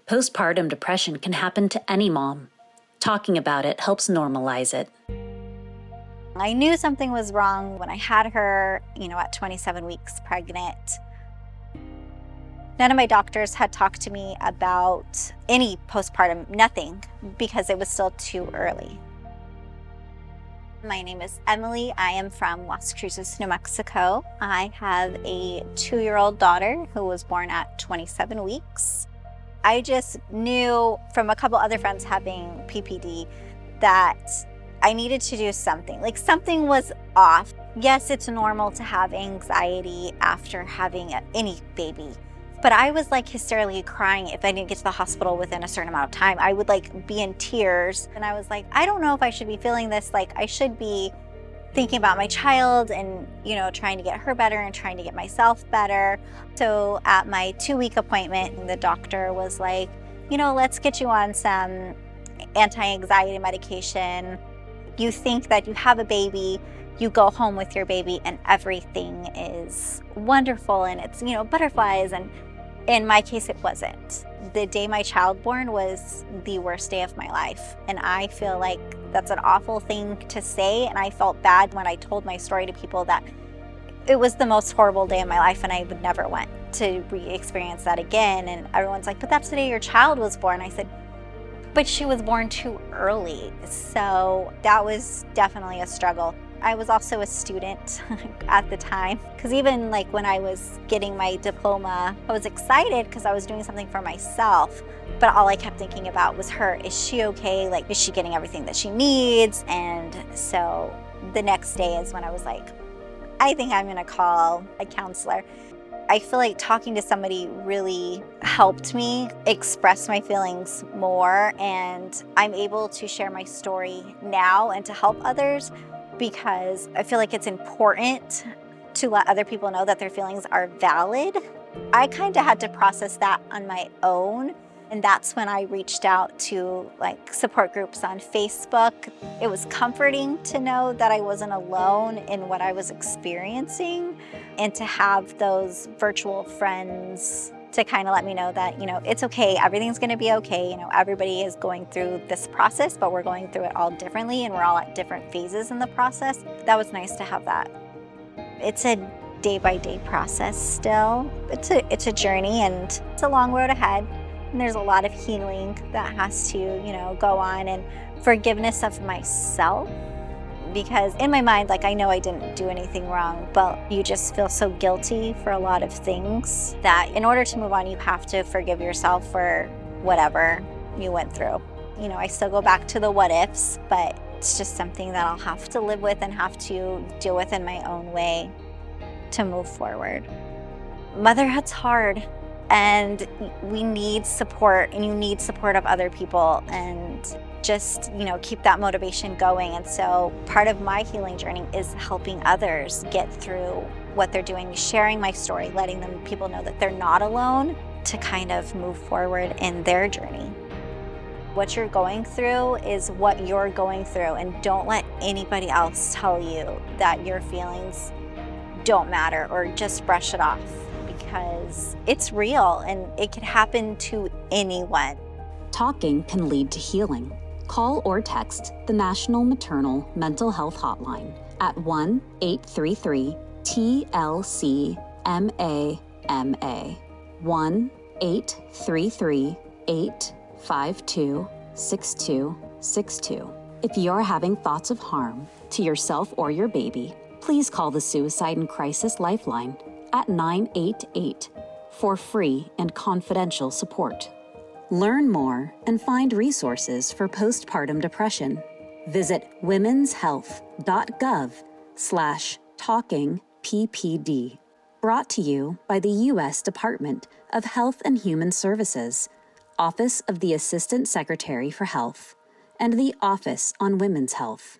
Postpartum depression can happen to any mom. Talking about it helps normalize it. I knew something was wrong when I had her, at 27 weeks pregnant. None of my doctors had talked to me about any postpartum, nothing, because it was still too early. My name is Emily. I am from Las Cruces, New Mexico. I have a 2-year-old daughter who was born at 27 weeks. I just knew from a couple other friends having PPD that I needed to do something. Like, something was off. Yes, it's normal to have anxiety after having any baby, but I was like hysterically crying if I didn't get to the hospital within a certain amount of time. I would be in tears, and I was like, I don't know if I should be feeling this. Like, I should be thinking about my child and, trying to get her better and trying to get myself better. So at my 2-week appointment, the doctor was like, let's get you on some anti-anxiety medication. You think that you have a baby, you go home with your baby and everything is wonderful and it's, butterflies. And in my case, it wasn't. The day my child born was the worst day of my life. And I feel like that's an awful thing to say. And I felt bad when I told my story to people that it was the most horrible day of my life and I would never want to re-experience that again. And everyone's like, but that's the day your child was born. I said, but she was born too early. So that was definitely a struggle. I was also a student at the time, because even when I was getting my diploma, I was excited because I was doing something for myself, but all I kept thinking about was her. Is she okay? Is she getting everything that she needs? And so the next day is when I was like, I think I'm gonna call a counselor. I feel like talking to somebody really helped me express my feelings more, and I'm able to share my story now and to help others, because I feel like it's important to let other people know that their feelings are valid. I kind of had to process that on my own, and that's when I reached out to support groups on Facebook. It was comforting to know that I wasn't alone in what I was experiencing, and to have those virtual friends to kind of let me know that, it's okay, everything's gonna be okay. Everybody is going through this process, but we're going through it all differently and we're all at different phases in the process. That was nice to have that. It's a day-by-day process still. It's a journey and it's a long road ahead. And there's a lot of healing that has to, go on, and forgiveness of myself. Because in my mind, I know I didn't do anything wrong, but you just feel so guilty for a lot of things that in order to move on, you have to forgive yourself for whatever you went through. I still go back to the what ifs, but it's just something that I'll have to live with and have to deal with in my own way to move forward. Motherhood's hard, and we need support, and you need support of other people, and just, keep that motivation going. And so part of my healing journey is helping others get through what they're doing, sharing my story, letting people know that they're not alone, to kind of move forward in their journey. What you're going through is what you're going through, and don't let anybody else tell you that your feelings don't matter or just brush it off, because it's real and it can happen to anyone. Talking can lead to healing. Call or text the National Maternal Mental Health Hotline at 1-833-TLC-MAMA, 1-833-852-6262. If you're having thoughts of harm to yourself or your baby, please call the Suicide and Crisis Lifeline at 988 for free and confidential support. Learn more and find resources for postpartum depression. Visit womenshealth.gov/talkingppd. Brought to you by the U.S. Department of Health and Human Services, Office of the Assistant Secretary for Health, and the Office on Women's Health.